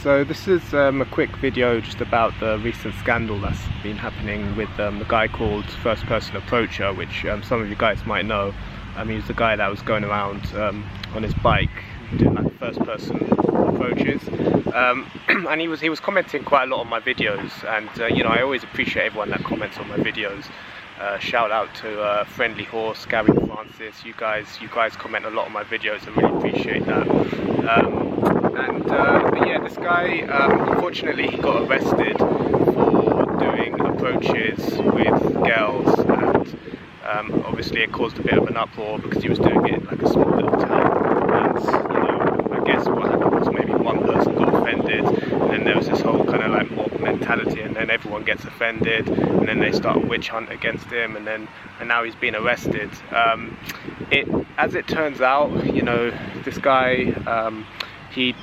So this is a quick video just about the recent scandal that's been happening with a guy called First Person Approacher, which some of you guys might know. He was the guy that was going around on his bike doing like first person approaches, and he was commenting quite a lot on my videos, and you know, I always appreciate everyone that comments on my videos. Shout out to Friendly Horse, Gary Francis, you guys comment a lot on my videos. I really appreciate that. But yeah, this guy, unfortunately, he got arrested for doing approaches with girls, and obviously it caused a bit of an uproar because he was doing it in like a small little town, and you know, I guess what happened was maybe one person got offended, and then there was this whole kind of like mob mentality, and then everyone gets offended, and then they start a witch hunt against him, and now he's been arrested. As it turns out, you know, this guy, he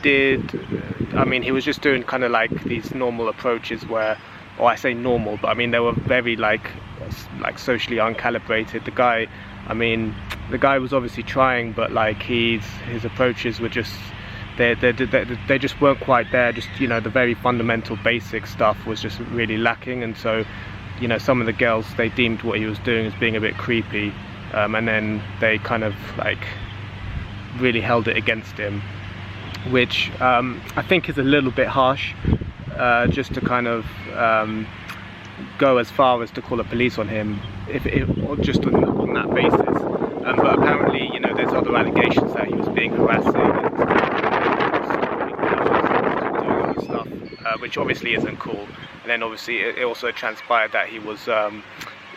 was just doing kind of like these normal approaches where, or I say normal, but I mean they were very like socially uncalibrated. The guy was obviously trying, but like his approaches were just, they just weren't quite there. Just, you know, the very fundamental basic stuff was just really lacking, and so, you know, some of the girls, they deemed what he was doing as being a bit creepy, and then they kind of like really held it against him, which I think is a little bit harsh, just to kind of go as far as to call the police on him, or just on that basis. But apparently, you know, there's other allegations that he was being harassing and doing other stuff, which obviously isn't cool. And then obviously it also transpired that he was,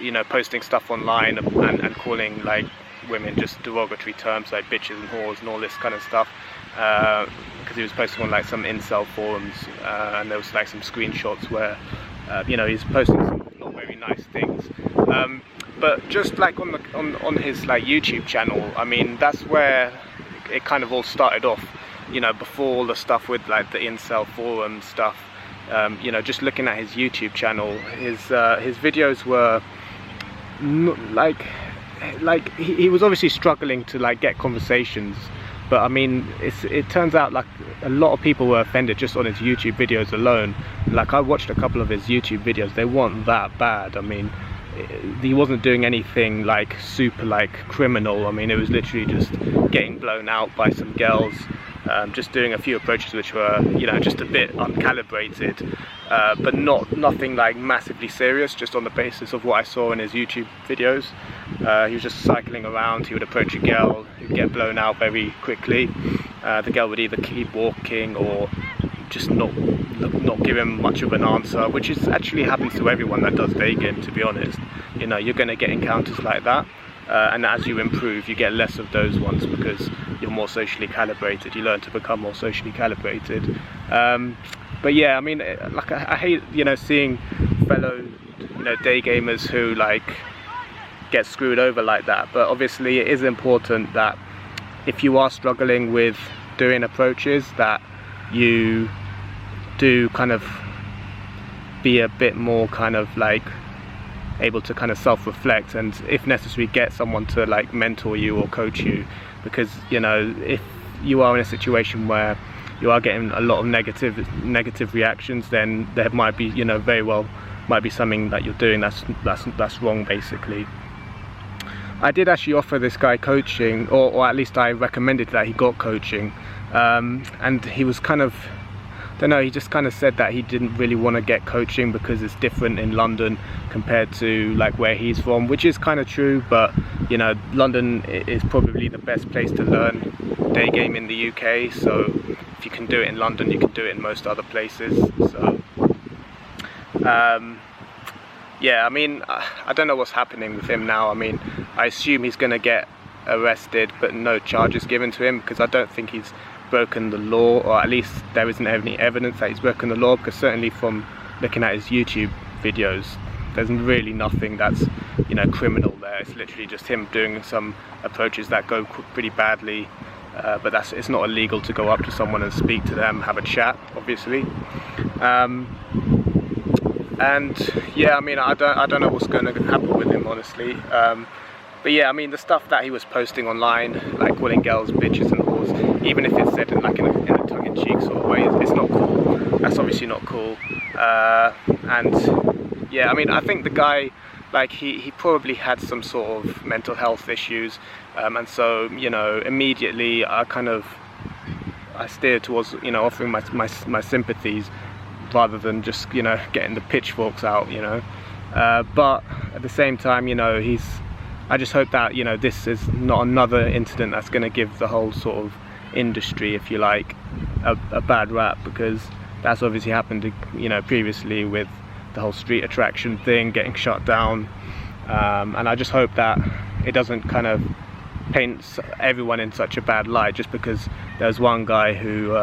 you know, posting stuff online and calling like women just derogatory terms like bitches and whores and all this kind of stuff, because he was posting on like some incel forums, and there was like some screenshots where you know, he's posting some not very nice things, but just like on his like YouTube channel, I mean, that's where it kind of all started off, you know, before all the stuff with like the incel forum stuff. You know, just looking at his YouTube channel, his videos were like he was obviously struggling to like get conversations, but I mean, it turns out like a lot of people were offended just on his YouTube videos alone. Like, I watched a couple of his YouTube videos, they weren't that bad. I mean, he wasn't doing anything like super like criminal. I mean, it was literally just getting blown out by some girls, just doing a few approaches which were, you know, just a bit uncalibrated, but nothing like massively serious, just on the basis of what I saw in his YouTube videos. He was just cycling around, he would approach a girl, he'd get blown out very quickly. The girl would either keep walking or just not give him much of an answer, which is actually happens to everyone that does day game, to be honest. You know, you're going to get encounters like that, and as you improve you get less of those ones because you're more socially calibrated, you learn to become more socially calibrated. But yeah, I mean, like I hate, you know, seeing fellow, you know, day gamers who like get screwed over like that. But obviously it is important that if you are struggling with doing approaches, that you do kind of be a bit more kind of like able to kind of self-reflect, and if necessary get someone to like mentor you or coach you, because, you know, if you are in a situation where you are getting a lot of negative reactions, then there might be, you know, very well might be something that you're doing that's wrong, basically. I did actually offer this guy coaching, or at least I recommended that he got coaching, and he was kind of, I don't know, he just kind of said that he didn't really want to get coaching because it's different in London compared to like where he's from, which is kind of true. But, you know, London is probably the best place to learn day game in the UK, so if you can do it in London, you can do it in most other places. So yeah, I mean, I don't know what's happening with him now. I mean, I assume he's going to get arrested but no charges given to him, because I don't think he's broken the law, or at least there isn't any evidence that he's broken the law, because certainly from looking at his YouTube videos, there's really nothing that's, you know, criminal there. It's literally just him doing some approaches that go pretty badly, but it's not illegal to go up to someone and speak to them, have a chat, obviously. And yeah, I mean, I don't know what's going to happen with him, honestly. But But yeah, I mean, the stuff that he was posting online, like calling girls bitches and whores, even if it's said in a tongue-in-cheek sort of way, it's not cool. That's obviously not cool. And yeah, I mean, I think the guy, like, he probably had some sort of mental health issues, and so, you know, immediately I steered towards, you know, offering my sympathies rather than just, you know, getting the pitchforks out, you know. But at the same time, you know, I just hope that, you know, this is not another incident that's going to give the whole sort of industry, if you like, a bad rap, because that's obviously happened, you know, previously with the whole street attraction thing getting shut down, and I just hope that it doesn't kind of paint everyone in such a bad light just because there's one guy who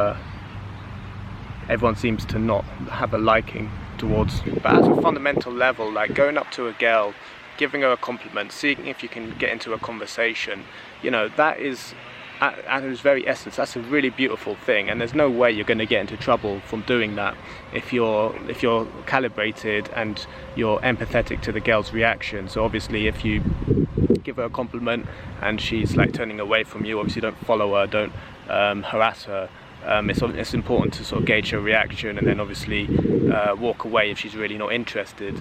everyone seems to not have a liking towards. But at a fundamental level, like going up to a girl, giving her a compliment, seeing if you can get into a conversation, you know, that is, at its very essence, that's a really beautiful thing, and there's no way you're going to get into trouble from doing that if you're calibrated and you're empathetic to the girl's reaction. So obviously, if you give her a compliment and she's like turning away from you, obviously don't follow her, don't harass her. It's important to sort of gauge her reaction and then obviously walk away if she's really not interested,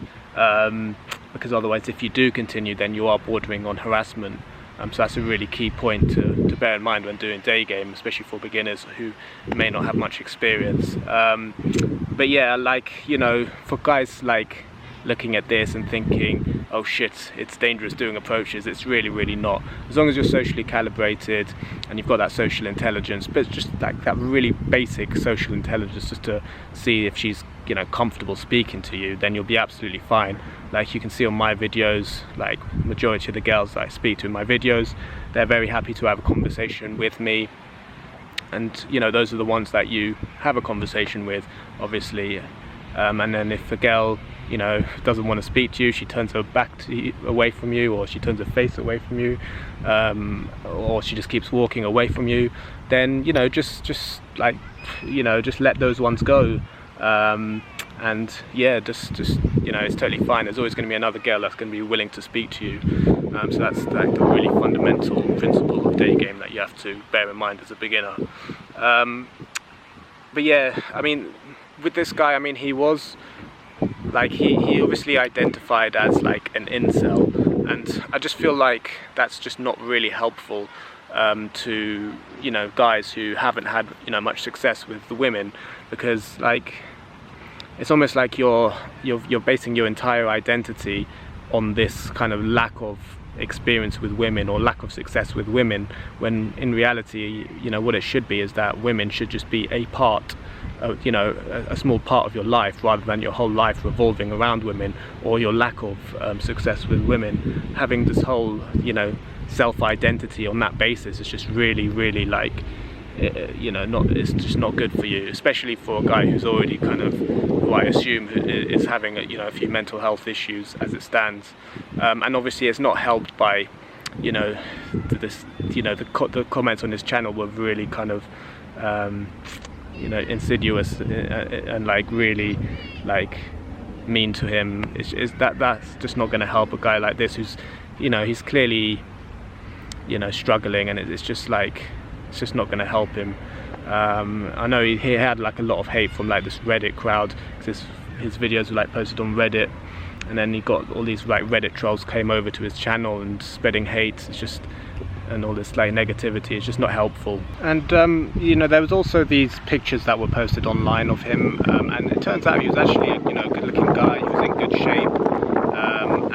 because otherwise, if you do continue, then you are bordering on harassment. So that's a really key point to bear in mind when doing day game, especially for beginners who may not have much experience. But yeah, like, you know, for guys like looking at this and thinking, oh shit, it's dangerous doing approaches, it's really, really not. As long as you're socially calibrated and you've got that social intelligence, but just like that really basic social intelligence, just to see if she's, you know, comfortable speaking to you, then you'll be absolutely fine. Like you can see on my videos, like majority of the girls that I speak to in my videos, they're very happy to have a conversation with me. And, you know, those are the ones that you have a conversation with, obviously. And then if a girl, you know, doesn't want to speak to you, she turns her back away from you, or she turns her face away from you, or she just keeps walking away from you, then, you know, just like, you know, just let those ones go. And yeah, just you know, it's totally fine. There's always going to be another girl that's going to be willing to speak to you. So that's like the really fundamental principle of day game that you have to bear in mind as a beginner. But yeah, I mean, with this guy, I mean, he was like, he obviously identified as like an incel, and I just feel like that's just not really helpful to, you know, guys who haven't had, you know, much success with the women, because like it's almost like you're basing your entire identity on this kind of lack of experience with women or lack of success with women, when in reality, you know, what it should be is that women should just be a part, you know, a small part of your life, rather than your whole life revolving around women, or your lack of success with women. Having this whole, you know, self-identity on that basis is just really, really like, you know, it's just not good for you, especially for a guy who's already kind of, who I assume is having, you know, a few mental health issues as it stands. And obviously it's not helped by, you know, this, you know, the comments on his channel were really kind of, you know, insidious and like really like mean to him. That's just not going to help a guy like this, who's, you know, he's clearly, you know, struggling, and it's just like, it's just not going to help him. I know he had like a lot of hate from like this Reddit crowd, because his videos were like posted on Reddit, and then he got all these like Reddit trolls came over to his channel and spreading hate. It's just, and all this like negativity is just not helpful. And you know, there was also these pictures that were posted online of him, and it turns out he was actually, you know, a good-looking guy. He was in good shape,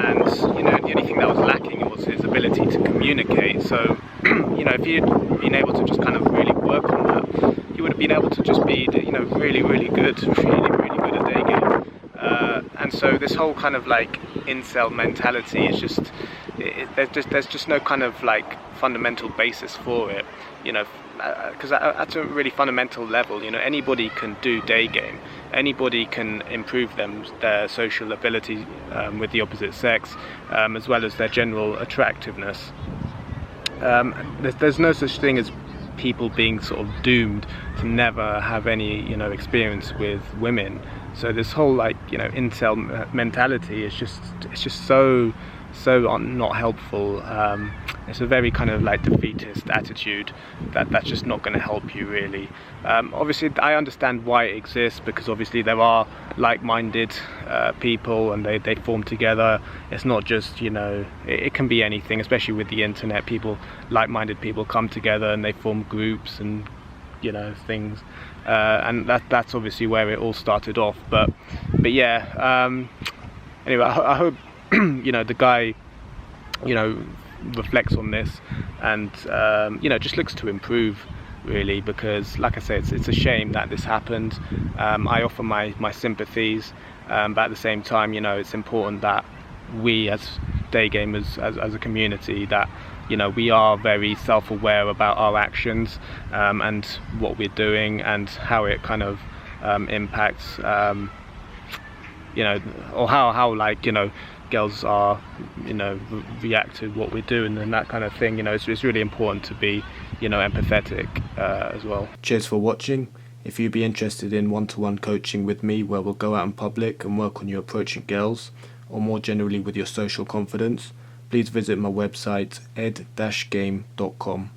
and you know, the only thing that was lacking was his ability to communicate. So you know, if he'd been able to just kind of really work on that, he would have been able to just be, you know, really, really good, really good at day game. And so this whole kind of like incel mentality is just, there's just no kind of like fundamental basis for it, you know, because at a really fundamental level, you know, anybody can do day game, anybody can improve their social ability with the opposite sex, as well as their general attractiveness. There's no such thing as people being sort of doomed to never have any, you know, experience with women. So this whole like, you know, incel mentality is just, it's just so so not helpful. It's a very kind of like defeatist attitude that's just not going to help you really. Obviously I understand why it exists, because obviously there are like-minded people and they form together. It's not just, you know, it can be anything, especially with the internet. Like-minded people come together and they form groups and, you know, things, and that's obviously where it all started off. But yeah, anyway, I hope you know, the guy, you know, reflects on this and you know, just looks to improve really, because like I say, it's a shame that this happened. I offer my sympathies, but at the same time, you know, it's important that we as day gamers, as a community, that, you know, we are very self-aware about our actions and what we're doing and how it kind of impacts you know, or how like, you know, girls are, you know, react to what we're doing and that kind of thing. You know, it's really important to be, you know, empathetic as well. Cheers for watching. If you'd be interested in one-to-one coaching with me, where we'll go out in public and work on your approaching girls, or more generally with your social confidence, please visit my website ed-game.com.